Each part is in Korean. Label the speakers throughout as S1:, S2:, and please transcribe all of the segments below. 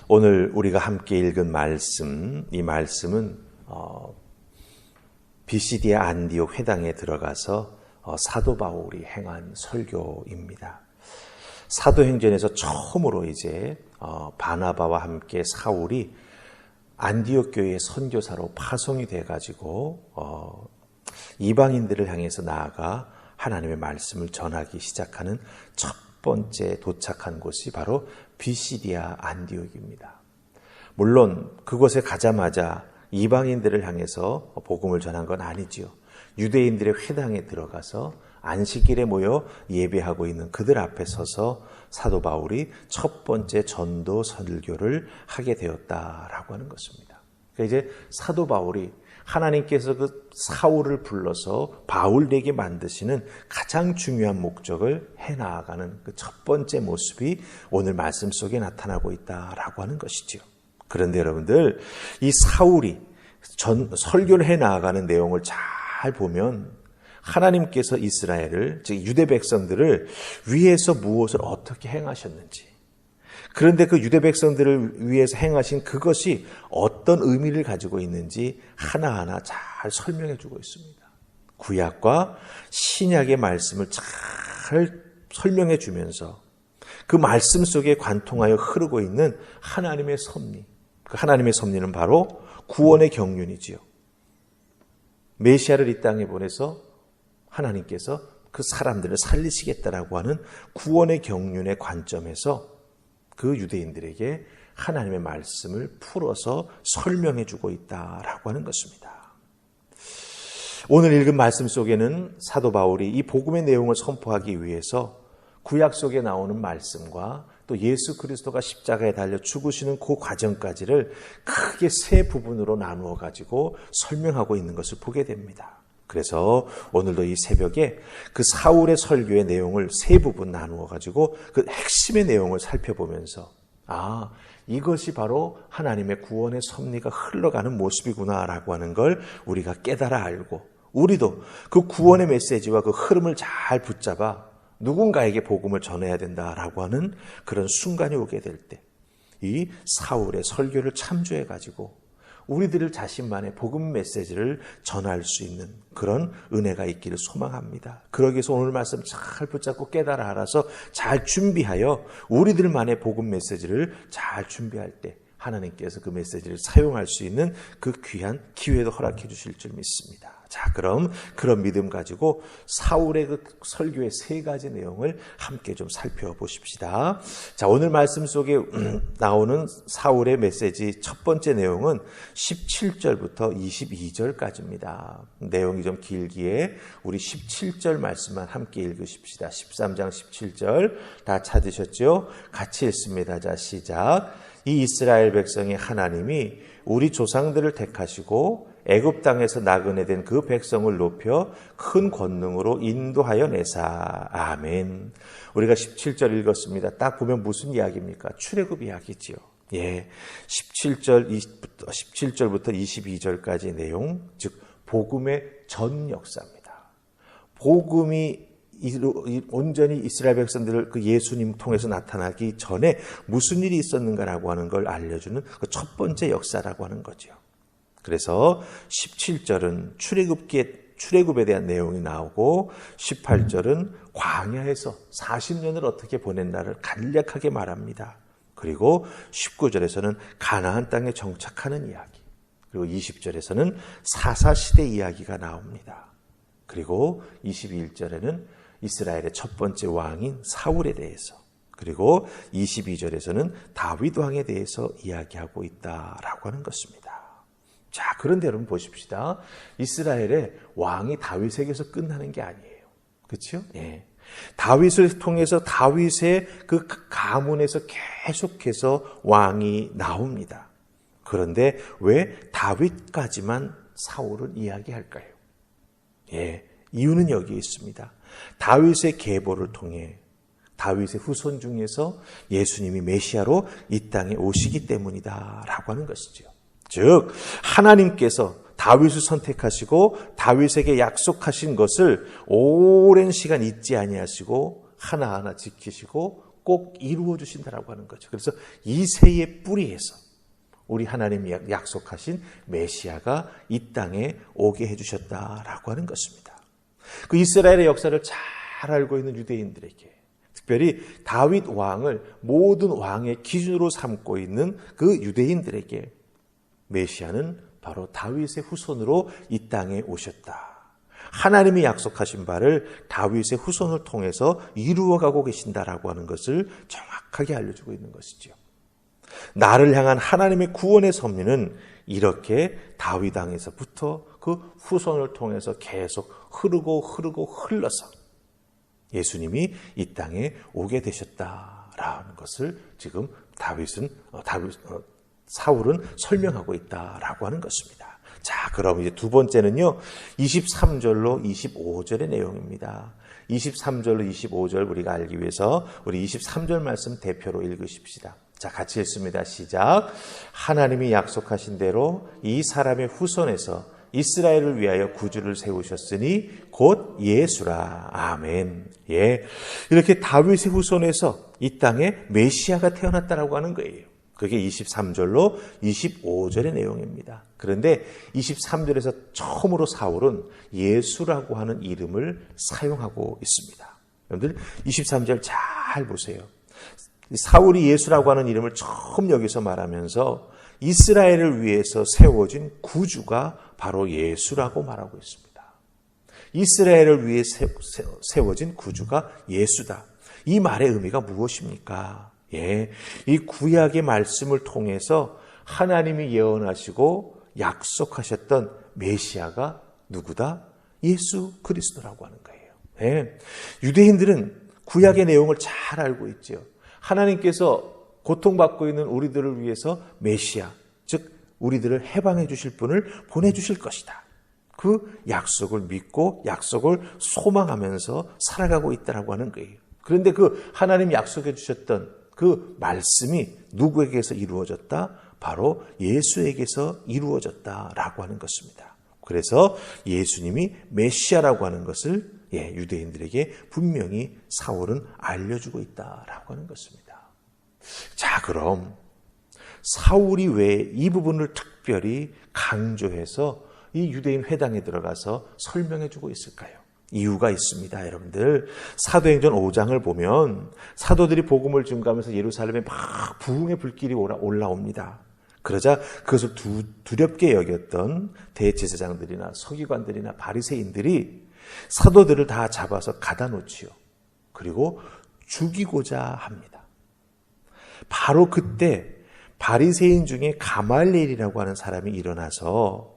S1: 오늘 우리가 함께 읽은 말씀, 이 말씀은 비시디아 안디옥 회당에 들어가서 사도 바울이 행한 설교입니다. 사도행전에서 처음으로 이제 바나바와 함께 사울이 안디옥 교회의 선교사로 파송이 돼가지고 이방인들을 향해서 나아가 하나님의 말씀을 전하기 시작하는 첫 번째 도착한 곳이 바로 비시디아 안디옥입니다. 물론 그곳에 가자마자 이방인들을 향해서 복음을 전한 건 아니지요. 유대인들의 회당에 들어가서 안식일에 모여 예배하고 있는 그들 앞에 서서 사도 바울이 첫 번째 전도 설교를 하게 되었다라고 하는 것입니다. 그러니까 이제 사도 바울이 하나님께서 그 사울을 불러서 바울 되게 만드시는 가장 중요한 목적을 해나가는 그 첫 번째 모습이 오늘 말씀 속에 나타나고 있다라고 하는 것이지요. 그런데 여러분들, 이 사울이 설교를 해나가는 내용을 잘 보면 하나님께서 이스라엘을, 즉 유대 백성들을 위해서 무엇을 어떻게 행하셨는지, 그런데 그 유대 백성들을 위해서 행하신 그것이 어떤 의미를 가지고 있는지 하나하나 잘 설명해 주고 있습니다. 구약과 신약의 말씀을 잘 설명해 주면서 그 말씀 속에 관통하여 흐르고 있는 하나님의 섭리, 그 하나님의 섭리는 바로 구원의 경륜이지요. 메시아를 이 땅에 보내서 하나님께서 그 사람들을 살리시겠다라고 하는 구원의 경륜의 관점에서 그 유대인들에게 하나님의 말씀을 풀어서 설명해 주고 있다라고 하는 것입니다. 오늘 읽은 말씀 속에는 사도 바울이 이 복음의 내용을 선포하기 위해서 구약 속에 나오는 말씀과 또 예수 그리스도가 십자가에 달려 죽으시는 그 과정까지를 크게 세 부분으로 나누어 가지고 설명하고 있는 것을 보게 됩니다. 그래서 오늘도 이 새벽에 그 사울의 설교의 내용을 세 부분 나누어 가지고 그 핵심의 내용을 살펴보면서 이것이 바로 하나님의 구원의 섭리가 흘러가는 모습이구나라고 하는 걸 우리가 깨달아 알고 우리도 그 구원의 메시지와 그 흐름을 잘 붙잡아 누군가에게 복음을 전해야 된다라고 하는 그런 순간이 오게 될 때 이 사울의 설교를 참조해 가지고 우리들 자신만의 복음 메시지를 전할 수 있는 그런 은혜가 있기를 소망합니다. 그러기 위해서 오늘 말씀 잘 붙잡고 깨달아 알아서 잘 준비하여 우리들만의 복음 메시지를 잘 준비할 때 하나님께서 그 메시지를 사용할 수 있는 그 귀한 기회도 허락해 주실 줄 믿습니다. 자, 그럼 그런 믿음 가지고 사울의 그 설교의 세 가지 내용을 함께 좀 살펴보십시다. 자, 오늘 말씀 속에 나오는 사울의 메시지 첫 번째 내용은 17절부터 22절까지입니다. 내용이 좀 길기에 우리 17절 말씀만 함께 읽으십시다. 13장 17절 다 찾으셨죠? 같이 읽습니다. 자, 시작. 이 이스라엘 백성의 하나님이 우리 조상들을 택하시고 애굽 땅에서 나그네 된 그 백성을 높여 큰 권능으로 인도하여 내사. 아멘. 우리가 17절 읽었습니다. 딱 보면 무슨 이야기입니까? 출애굽 이야기지요. 예, 17절부터 22절까지 내용, 즉 복음의 전 역사입니다. 복음이 온전히 이스라엘 백성들을 그 예수님 통해서 나타나기 전에 무슨 일이 있었는가라고 하는 걸 알려주는 그 첫 번째 역사라고 하는 거죠. 그래서 17절은 출애굽에 대한 내용이 나오고 18절은 광야에서 40년을 어떻게 보냈나를 간략하게 말합니다. 그리고 19절에서는 가나안 땅에 정착하는 이야기, 그리고 20절에서는 사사시대 이야기가 나옵니다. 그리고 21절에는 이스라엘의 첫 번째 왕인 사울에 대해서, 그리고 22절에서는 다윗 왕에 대해서 이야기하고 있다라고 하는 것입니다. 자, 그런데 여러분 보십시다. 이스라엘의 왕이 다윗에게서 끝나는 게 아니에요. 그렇죠? 예. 다윗을 통해서 다윗의 그 가문에서 계속해서 왕이 나옵니다. 그런데 왜 다윗까지만 사울은 이야기할까요? 예, 이유는 여기에 있습니다. 다윗의 계보를 통해 다윗의 후손 중에서 예수님이 메시아로 이 땅에 오시기 때문이다라고 하는 것이죠. 즉 하나님께서 다윗을 선택하시고 다윗에게 약속하신 것을 오랜 시간 잊지 아니하시고 하나하나 지키시고 꼭 이루어 주신다라고 하는 거죠. 그래서 이새의 뿌리에서 우리 하나님이 약속하신 메시아가 이 땅에 오게 해주셨다라고 하는 것입니다. 그 이스라엘의 역사를 잘 알고 있는 유대인들에게, 특별히 다윗 왕을 모든 왕의 기준으로 삼고 있는 그 유대인들에게 메시아는 바로 다윗의 후손으로 이 땅에 오셨다. 하나님이 약속하신 바를 다윗의 후손을 통해서 이루어가고 계신다라고 하는 것을 정확하게 알려주고 있는 것이죠. 나를 향한 하나님의 구원의 섭리는 이렇게 다윗 왕에서부터 그 후손을 통해서 계속 흐르고 흘러서 예수님이 이 땅에 오게 되셨다라는 것을 지금 사울은 설명하고 있다라고 하는 것입니다. 자, 그럼 이제 두 번째는요, 23절로 25절의 내용입니다. 23절로 25절 우리가 알기 위해서 우리 23절 말씀 대표로 읽으십시다. 자, 같이 읽습니다. 시작. 하나님이 약속하신 대로 이 사람의 후손에서 이스라엘을 위하여 구주를 세우셨으니 곧 예수라. 아멘. 예. 이렇게 다윗의 후손에서 이 땅에 메시아가 태어났다라고 하는 거예요. 그게 23절로 25절의 내용입니다. 그런데 23절에서 처음으로 사울은 예수라고 하는 이름을 사용하고 있습니다. 여러분들 23절 잘 보세요. 사울이 예수라고 하는 이름을 처음 여기서 말하면서 이스라엘을 위해서 세워진 구주가 바로 예수라고 말하고 있습니다. 이스라엘을 위해 세워진 구주가 예수다. 이 말의 의미가 무엇입니까? 예, 이 구약의 말씀을 통해서 하나님이 예언하시고 약속하셨던 메시아가 누구다? 예수 그리스도라고 하는 거예요. 예, 유대인들은 구약의 내용을 잘 알고 있죠. 하나님께서 고통받고 있는 우리들을 위해서 메시아, 즉 우리들을 해방해 주실 분을 보내주실 것이다. 그 약속을 믿고 약속을 소망하면서 살아가고 있다라고 하는 거예요. 그런데 그 하나님 약속해 주셨던 그 말씀이 누구에게서 이루어졌다? 바로 예수에게서 이루어졌다라고 하는 것입니다. 그래서 예수님이 메시아라고 하는 것을 유대인들에게 분명히 사울은 알려주고 있다라고 하는 것입니다. 자, 그럼 사울이 왜 이 부분을 특별히 강조해서 이 유대인 회당에 들어가서 설명해 주고 있을까요? 이유가 있습니다, 여러분들. 사도행전 5장을 보면 사도들이 복음을 증거하면서 예루살렘에 막 부흥의 불길이 올라옵니다. 그러자 그것을 두렵게 여겼던 대제사장들이나 서기관들이나 바리새인들이 사도들을 다 잡아서 가다 놓지요. 그리고 죽이고자 합니다. 바로 그때 바리새인 중에 가말리엘이라고 하는 사람이 일어나서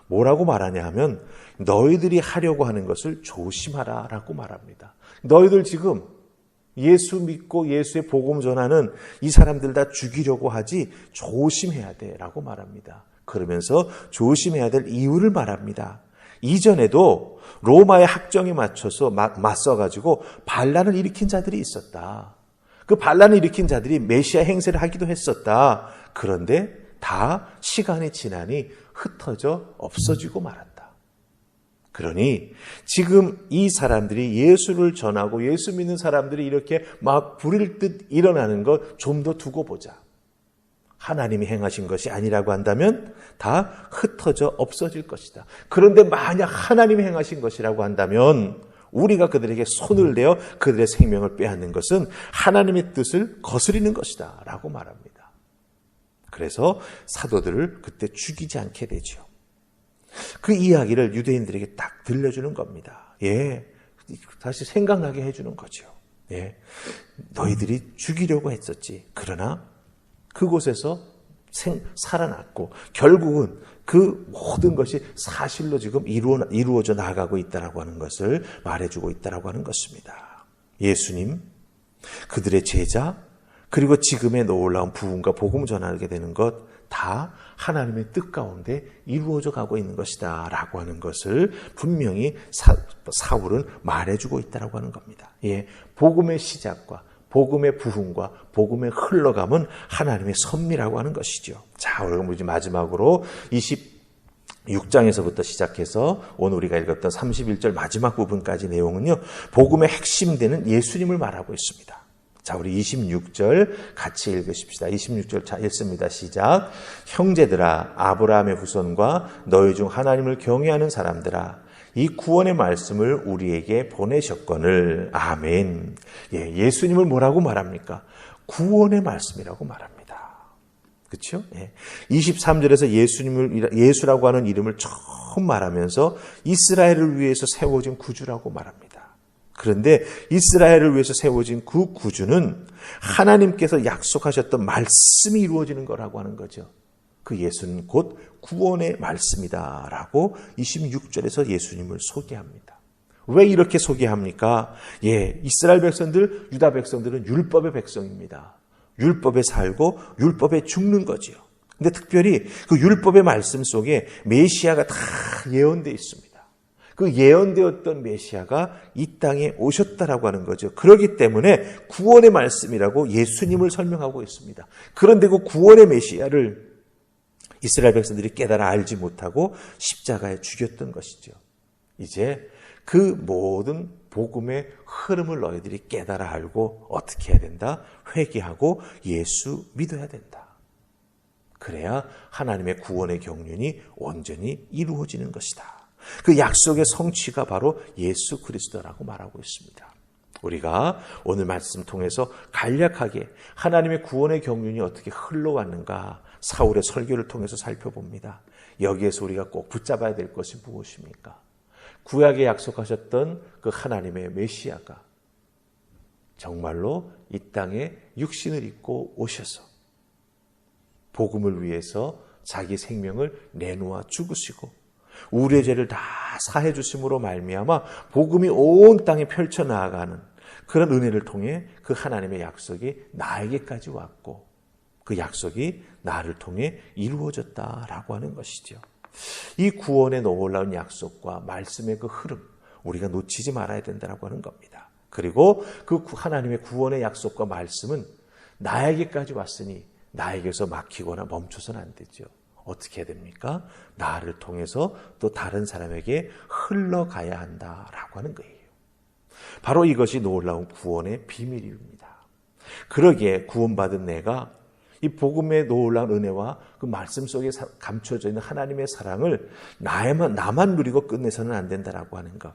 S1: 뭐라고 말하냐 하면 너희들이 하려고 하는 것을 조심하라라고 말합니다. 너희들 지금 예수 믿고 예수의 복음 전하는 이 사람들 다 죽이려고 하지 조심해야 돼라고 말합니다. 그러면서 조심해야 될 이유를 말합니다. 이전에도 로마의 학정에 맞춰서 맞서가지고 반란을 일으킨 자들이 있었다. 그 반란을 일으킨 자들이 메시아 행세를 하기도 했었다. 그런데 다 시간이 지나니 흩어져 없어지고 말았다. 그러니 지금 이 사람들이 예수를 전하고 예수 믿는 사람들이 이렇게 막 불일 듯 일어나는 것 좀 더 두고 보자. 하나님이 행하신 것이 아니라고 한다면 다 흩어져 없어질 것이다. 그런데 만약 하나님이 행하신 것이라고 한다면 우리가 그들에게 손을 내어 그들의 생명을 빼앗는 것은 하나님의 뜻을 거스리는 것이다 라고 말합니다. 그래서 사도들을 그때 죽이지 않게 되죠. 그 이야기를 유대인들에게 딱 들려주는 겁니다. 예, 다시 생각나게 해주는 거죠. 예, 너희들이 죽이려고 했었지. 그러나 그곳에서 살아났고 결국은 그 모든 것이 사실로 지금 이루어져 나가고 있다라고 하는 것을 말해주고 있다라고 하는 것입니다. 예수님, 그들의 제자, 그리고 지금의 놀라운 부흥과 복음을 전하게 되는 것 다 하나님의 뜻 가운데 이루어져 가고 있는 것이다 라고 하는 것을 분명히 사울은 말해주고 있다라고 하는 겁니다. 예, 복음의 시작과 복음의 부흥과 복음의 흘러감은 하나님의 섭리라고 하는 것이죠. 자, 그럼 이제 마지막으로 26장에서부터 시작해서 오늘 우리가 읽었던 31절 마지막 부분까지 내용은요, 복음의 핵심 되는 예수님을 말하고 있습니다. 자, 우리 26절 같이 읽으십시다. 26절 자, 읽습니다. 시작. 형제들아, 아브라함의 후손과 너희 중 하나님을 경외하는 사람들아, 이 구원의 말씀을 우리에게 보내셨거늘. 아멘. 예, 예수님을 뭐라고 말합니까? 구원의 말씀이라고 말합니다. 그렇죠? 예. 23절에서 예수라고 하는 이름을 처음 말하면서 이스라엘을 위해서 세워진 구주라고 말합니다. 그런데 이스라엘을 위해서 세워진 그 구주는 하나님께서 약속하셨던 말씀이 이루어지는 거라고 하는 거죠. 그 예수는 곧 구원의 말씀이다라고 26절에서 예수님을 소개합니다. 왜 이렇게 소개합니까? 예, 이스라엘 백성들, 유다 백성들은 율법의 백성입니다. 율법에 살고 율법에 죽는 거지요. 근데 특별히 그 율법의 말씀 속에 메시아가 다 예언되어 있습니다. 그 예언되었던 메시아가 이 땅에 오셨다라고 하는 거죠. 그렇기 때문에 구원의 말씀이라고 예수님을 설명하고 있습니다. 그런데 그 구원의 메시아를 이스라엘 백성들이 깨달아 알지 못하고 십자가에 죽였던 것이죠. 이제 그 모든 복음의 흐름을 너희들이 깨달아 알고 어떻게 해야 된다? 회개하고 예수 믿어야 된다. 그래야 하나님의 구원의 경륜이 온전히 이루어지는 것이다. 그 약속의 성취가 바로 예수 그리스도라고 말하고 있습니다. 우리가 오늘 말씀 통해서 간략하게 하나님의 구원의 경륜이 어떻게 흘러왔는가 사울의 설교를 통해서 살펴봅니다. 여기에서 우리가 꼭 붙잡아야 될 것이 무엇입니까? 구약에 약속하셨던 그 하나님의 메시아가 정말로 이 땅에 육신을 입고 오셔서 복음을 위해서 자기 생명을 내놓아 죽으시고 우리의 죄를 다 사해 주심으로 말미암아 복음이 온 땅에 펼쳐나가는 그런 은혜를 통해 그 하나님의 약속이 나에게까지 왔고 그 약속이 나를 통해 이루어졌다라고 하는 것이죠. 이 구원의 놀라운 약속과 말씀의 그 흐름 우리가 놓치지 말아야 된다고 하는 겁니다. 그리고 그 하나님의 구원의 약속과 말씀은 나에게까지 왔으니 나에게서 막히거나 멈춰서는 안 되죠. 어떻게 해야 됩니까? 나를 통해서 또 다른 사람에게 흘러가야 한다라고 하는 거예요. 바로 이것이 놀라운 구원의 비밀입니다. 그러기에 구원받은 내가 이 복음의 놀라운 은혜와 그 말씀 속에 감춰져 있는 하나님의 사랑을 나만 누리고 끝내서는 안 된다라고 하는 것.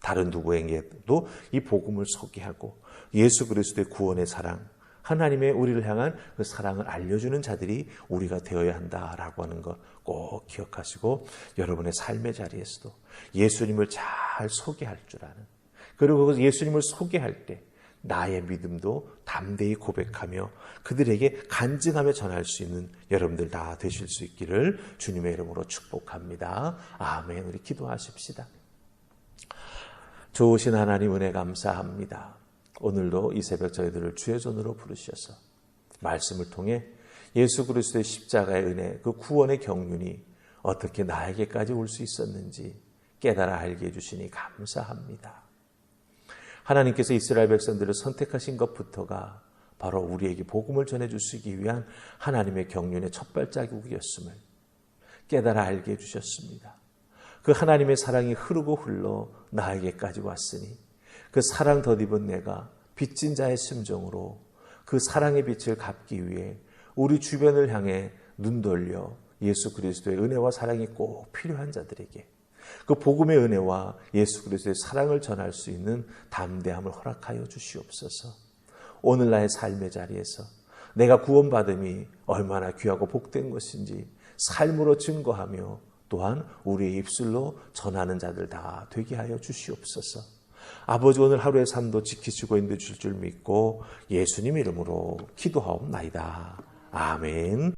S1: 다른 누구에게도 이 복음을 소개하고 예수 그리스도의 구원의 사랑, 하나님의 우리를 향한 그 사랑을 알려주는 자들이 우리가 되어야 한다라고 하는 것 꼭 기억하시고 여러분의 삶의 자리에서도 예수님을 잘 소개할 줄 아는 그리고 예수님을 소개할 때 나의 믿음도 담대히 고백하며 그들에게 간증하며 전할 수 있는 여러분들 다 되실 수 있기를 주님의 이름으로 축복합니다. 아멘. 우리 기도하십시다. 좋으신 하나님 은혜 감사합니다. 오늘도 이 새벽 저희들을 주의 손으로 부르셔서 말씀을 통해 예수 그리스도의 십자가의 은혜, 그 구원의 경륜이 어떻게 나에게까지 올 수 있었는지 깨달아 알게 해주시니 감사합니다. 하나님께서 이스라엘 백성들을 선택하신 것부터가 바로 우리에게 복음을 전해주시기 위한 하나님의 경륜의 첫 발자국이었음을 깨달아 알게 해주셨습니다. 그 하나님의 사랑이 흐르고 흘러 나에게까지 왔으니 그 사랑 덧입은 내가 빚진 자의 심정으로 그 사랑의 빛을 갚기 위해 우리 주변을 향해 눈 돌려 예수 그리스도의 은혜와 사랑이 꼭 필요한 자들에게 그 복음의 은혜와 예수 그리스도의 사랑을 전할 수 있는 담대함을 허락하여 주시옵소서. 오늘 나의 삶의 자리에서 내가 구원받음이 얼마나 귀하고 복된 것인지 삶으로 증거하며 또한 우리의 입술로 전하는 자들 다 되게 하여 주시옵소서. 아버지 오늘 하루의 삶도 지키시고 인도해 주실 줄 믿고 예수님 이름으로 기도하옵나이다. 아멘.